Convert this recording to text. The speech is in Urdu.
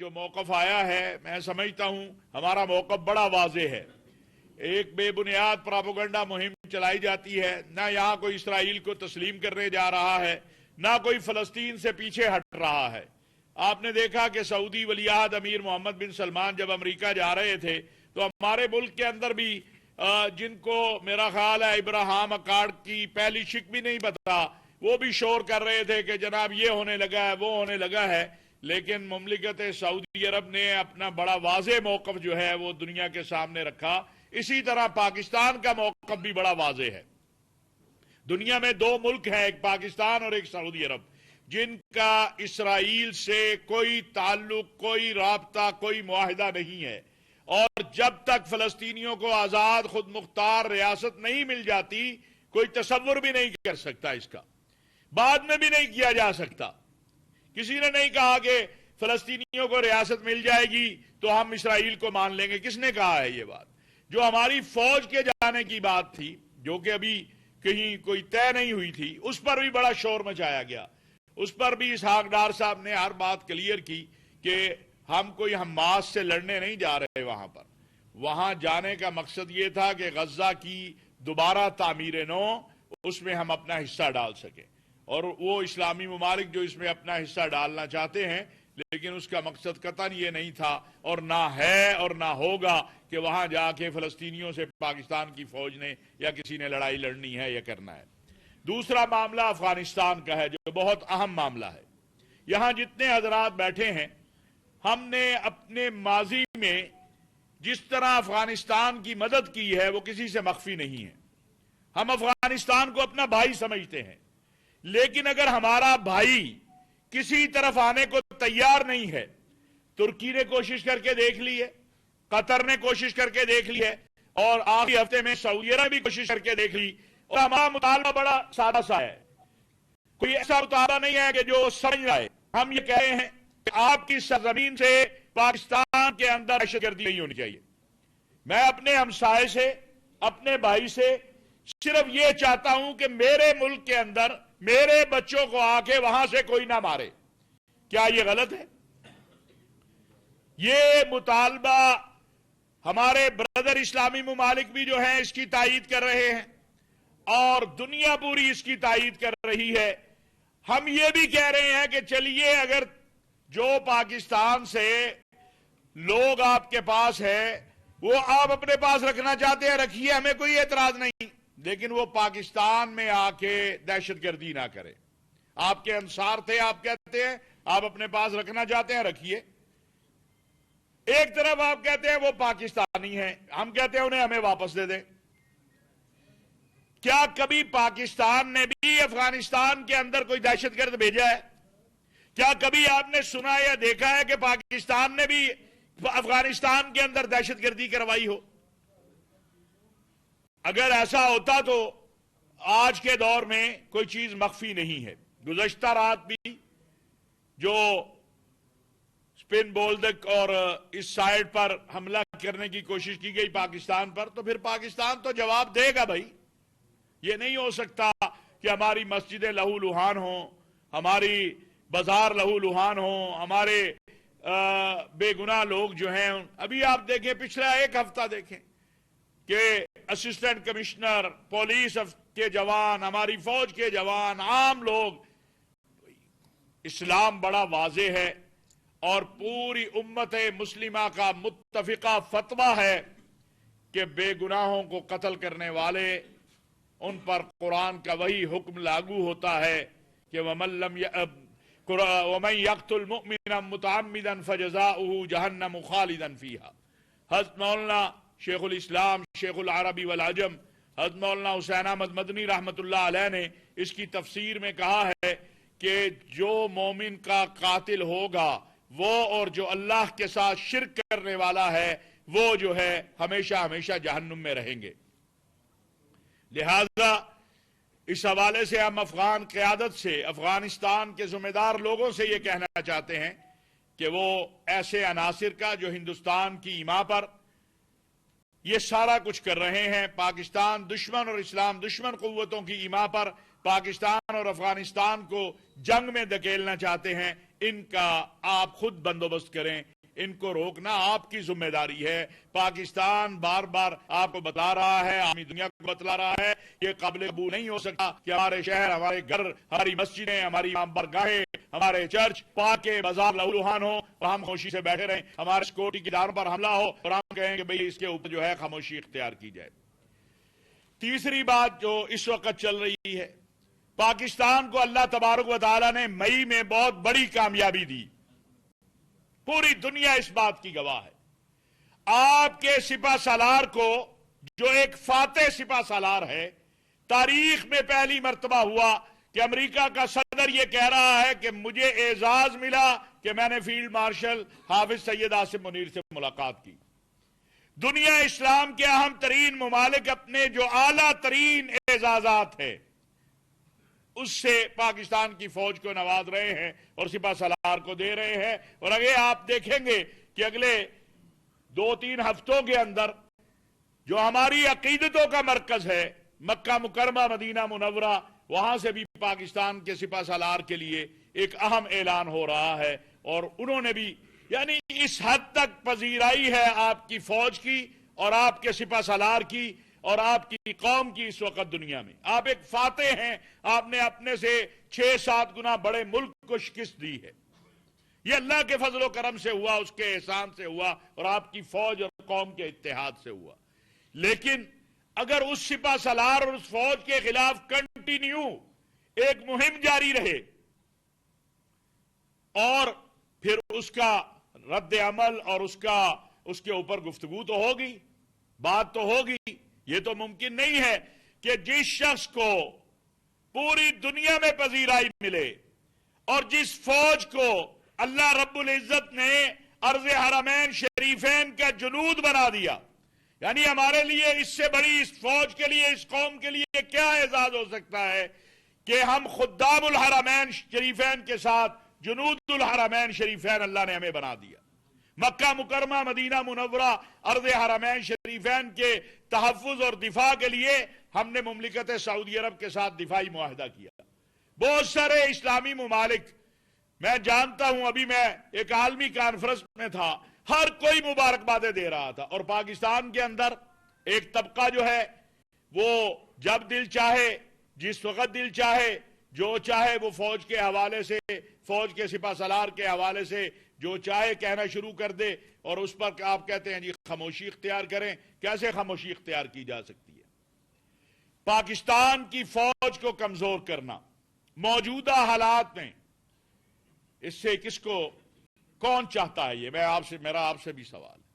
جو موقف آیا ہے میں سمجھتا ہوں ہمارا موقف بڑا واضح ہے. ایک بے بنیاد پراپیگنڈا مہم چلائی جاتی ہے. نہ یہاں کوئی اسرائیل کو تسلیم کرنے جا رہا ہے، نہ کوئی فلسطین سے پیچھے ہٹ رہا ہے. آپ نے دیکھا کہ سعودی ولیعہد امیر محمد بن سلمان جب امریکہ جا رہے تھے تو ہمارے ملک کے اندر بھی جن کو میرا خیال ہے ابراہیم اکارڈ کی پہلی شک بھی نہیں پتا، وہ بھی شور کر رہے تھے کہ جناب یہ ہونے لگا ہے، وہ ہونے لگا ہے. لیکن مملکت سعودی عرب نے اپنا بڑا واضح موقف جو ہے وہ دنیا کے سامنے رکھا. اسی طرح پاکستان کا موقف بھی بڑا واضح ہے. دنیا میں دو ملک ہیں، ایک پاکستان اور ایک سعودی عرب، جن کا اسرائیل سے کوئی تعلق، کوئی رابطہ، کوئی معاہدہ نہیں ہے. اور جب تک فلسطینیوں کو آزاد خود مختار ریاست نہیں مل جاتی، کوئی تصور بھی نہیں کر سکتا اس کا، بعد میں بھی نہیں کیا جا سکتا. کسی نے نہیں کہا کہ فلسطینیوں کو ریاست مل جائے گی تو ہم اسرائیل کو مان لیں گے. کس نے کہا ہے یہ بات؟ جو ہماری فوج کے جانے کی بات تھی، جو کہ ابھی کہیں کوئی طے نہیں ہوئی تھی، اس پر بھی بڑا شور مچایا گیا. اس پر بھی اسحاق ڈار صاحب نے ہر بات کلیئر کی کہ ہم کوئی حماس سے لڑنے نہیں جا رہے. وہاں پر وہاں جانے کا مقصد یہ تھا کہ غزہ کی دوبارہ تعمیر نو، اس میں ہم اپنا حصہ ڈال سکیں. اور وہ اسلامی ممالک جو اس میں اپنا حصہ ڈالنا چاہتے ہیں، لیکن اس کا مقصد قطعاً یہ نہیں تھا اور نہ ہے اور نہ ہوگا کہ وہاں جا کے فلسطینیوں سے پاکستان کی فوج نے یا کسی نے لڑائی لڑنی ہے یا کرنا ہے. دوسرا معاملہ افغانستان کا ہے جو بہت اہم معاملہ ہے. یہاں جتنے حضرات بیٹھے ہیں، ہم نے اپنے ماضی میں جس طرح افغانستان کی مدد کی ہے وہ کسی سے مخفی نہیں ہے. ہم افغانستان کو اپنا بھائی سمجھتے ہیں، لیکن اگر ہمارا بھائی کسی طرف آنے کو تیار نہیں ہے، ترکی نے کوشش کر کے دیکھ لی ہے، قطر نے کوشش کر کے دیکھ لی ہے، اور آخری ہفتے میں سعودی عرب بھی کوشش کر کے دیکھ لی. اور ہمارا مطالبہ بڑا سادہ سا ہے، کوئی ایسا مطالبہ نہیں ہے کہ جو سمجھ رہا ہے. ہم یہ کہہ رہے ہیں کہ آپ کی سرزمین سے پاکستان کے اندر دہشت گردی نہیں ہونی چاہیے. میں اپنے ہمسائے سے، اپنے بھائی سے صرف یہ چاہتا ہوں کہ میرے ملک کے اندر میرے بچوں کو آ کے وہاں سے کوئی نہ مارے. کیا یہ غلط ہے؟ یہ مطالبہ ہمارے بردر اسلامی ممالک بھی جو ہیں اس کی تائید کر رہے ہیں اور دنیا پوری اس کی تائید کر رہی ہے. ہم یہ بھی کہہ رہے ہیں کہ چلیے، اگر جو پاکستان سے لوگ آپ کے پاس ہے وہ آپ اپنے پاس رکھنا چاہتے ہیں، رکھیے، ہمیں کوئی اعتراض نہیں، لیکن وہ پاکستان میں آ کے دہشت گردی نہ کرے. آپ کے انصار تھے، آپ کہتے ہیں آپ اپنے پاس رکھنا چاہتے ہیں، رکھیے. ایک طرف آپ کہتے ہیں وہ پاکستانی ہیں، ہم کہتے ہیں انہیں ہمیں واپس دے دیں. کیا کبھی پاکستان نے بھی افغانستان کے اندر کوئی دہشت گرد بھیجا ہے؟ کیا کبھی آپ نے سنا یا دیکھا ہے کہ پاکستان نے بھی افغانستان کے اندر دہشت گردی کروائی ہو؟ اگر ایسا ہوتا تو آج کے دور میں کوئی چیز مخفی نہیں ہے. گزشتہ رات بھی جو سپن بولدک اور اس سائیڈ پر حملہ کرنے کی کوشش کی گئی پاکستان پر، تو پھر پاکستان تو جواب دے گا. بھائی، یہ نہیں ہو سکتا کہ ہماری مسجدیں لہو لہان ہوں، ہماری بازار لہو لہان ہوں، ہمارے بے گناہ لوگ جو ہیں. ابھی آپ دیکھیں، پچھلا ایک ہفتہ دیکھیں کہ اسسٹنٹ کمشنر پولیس کے جوان، ہماری فوج کے جوان، عام لوگ. اسلام بڑا واضح ہے اور پوری امت مسلمہ کا متفقہ فتویٰ ہے کہ بے گناہوں کو قتل کرنے والے، ان پر قرآن کا وہی حکم لاگو ہوتا ہے کہ وَمَنْ يَقْتُلْ مُؤْمِنًا مُتَعَمِّدًا فَجَزَاؤُهُ جَهَنَّمُ خَالِدًا فِيهَا. حضرت مولانا شیخ الاسلام، شیخ العربی والعجم، حضرت مولانا حسین احمد مدنی رحمت اللہ علیہ نے اس کی تفسیر میں کہا ہے کہ جو مومن کا قاتل ہوگا وہ، اور جو اللہ کے ساتھ شرک کرنے والا ہے وہ جو ہے ہمیشہ ہمیشہ جہنم میں رہیں گے. لہذا اس حوالے سے ہم افغان قیادت سے، افغانستان کے ذمہ دار لوگوں سے یہ کہنا چاہتے ہیں کہ وہ ایسے عناصر کا جو ہندوستان کی ایما پر یہ سارا کچھ کر رہے ہیں، پاکستان دشمن اور اسلام دشمن قوتوں کی ایما پر پاکستان اور افغانستان کو جنگ میں دھکیلنا چاہتے ہیں، ان کا آپ خود بندوبست کریں، ان کو روکنا آپ کی ذمہ داری ہے۔ پاکستان بار بار آپ کو بتا رہا ہے، عالمی دنیا کو بتلا رہا ہے، یہ قابل قبول نہیں ہو سکتا کہ ہمارے شہر، ہمارے گھر، ہماری مسجدیں، ہماری امام برگاہیں، ہمارے چرچ پاک بازار لہولوہان ہو اور ہم خاموشی سے بیٹھے رہیں، ہمارے سیکورٹی کے اداروں پر حملہ ہو اور ہم کہیں کہ بھئی اس کے اوپر جو ہے خاموشی اختیار کی جائے۔ تیسری بات جو اس وقت چل رہی ہے، پاکستان کو اللہ تبارک و تعالیٰ نے مئی میں بہت بڑی کامیابی دی، پوری دنیا اس بات کی گواہ ہے۔ آپ کے سپہ سالار کو، جو ایک فاتح سپہ سالار ہے، تاریخ میں پہلی مرتبہ ہوا کہ امریکہ کا صدر یہ کہہ رہا ہے کہ مجھے اعزاز ملا کہ میں نے فیلڈ مارشل حافظ سید آصف منیر سے ملاقات کی۔ دنیا اسلام کے اہم ترین ممالک اپنے جو اعلیٰ ترین اعزازات ہیں اس سے پاکستان کی فوج کو نواز رہے ہیں اور سپہ سالار کو دے رہے ہیں، اور اگر آپ دیکھیں گے کہ اگلے 2-3 ہفتوں کے اندر جو ہماری عقیدتوں کا مرکز ہے مکہ مکرمہ مدینہ منورہ، وہاں سے بھی پاکستان کے سپہ سالار کے لیے ایک اہم اعلان ہو رہا ہے، اور انہوں نے بھی یعنی اس حد تک پذیرائی ہے آپ کی فوج کی اور آپ کے سپہ سالار کی اور آپ کی قوم کی اس وقت دنیا میں۔ آپ ایک فاتح ہیں، آپ نے اپنے سے 6-7 گنا بڑے ملک کو شکست دی ہے۔ یہ اللہ کے فضل و کرم سے ہوا، اس کے احسان سے ہوا، اور آپ کی فوج اور قوم کے اتحاد سے ہوا۔ لیکن اگر اس سپہ سالار اور اس فوج کے خلاف کنٹینیو ایک مہم جاری رہے اور پھر اس کا رد عمل اور اس کے اوپر گفتگو تو ہوگی، بات تو ہوگی۔ یہ تو ممکن نہیں ہے کہ جس شخص کو پوری دنیا میں پذیرائی ملے اور جس فوج کو اللہ رب العزت نے ارض حرمین شریفین کا جنود بنا دیا، یعنی ہمارے لیے اس سے بڑی، اس فوج کے لیے، اس قوم کے لیے کیا اعزاز ہو سکتا ہے کہ ہم خدام الحرمین شریفین کے ساتھ جنود الحرمین شریفین اللہ نے ہمیں بنا دیا۔ مکہ مکرمہ مدینہ منورہ ارض حرمین شریفین کے تحفظ اور دفاع کے لیے ہم نے مملکت سعودی عرب کے ساتھ دفاعی معاہدہ کیا۔ بہت سارے اسلامی ممالک، میں جانتا ہوں، ابھی میں ایک عالمی کانفرنس میں تھا، ہر کوئی مبارکبادیں دے رہا تھا، اور پاکستان کے اندر ایک طبقہ جو ہے وہ جب دل چاہے، جس وقت دل چاہے، جو چاہے وہ فوج کے حوالے سے، فوج کے سپہ سالار کے حوالے سے جو چاہے کہنا شروع کر دے، اور اس پر آپ کہتے ہیں جی خاموشی اختیار کریں۔ کیسے خاموشی اختیار کی جا سکتی ہے؟ پاکستان کی فوج کو کمزور کرنا موجودہ حالات میں، اس سے کس کو، کون چاہتا ہے یہ؟ میرا آپ سے بھی سوال ہے۔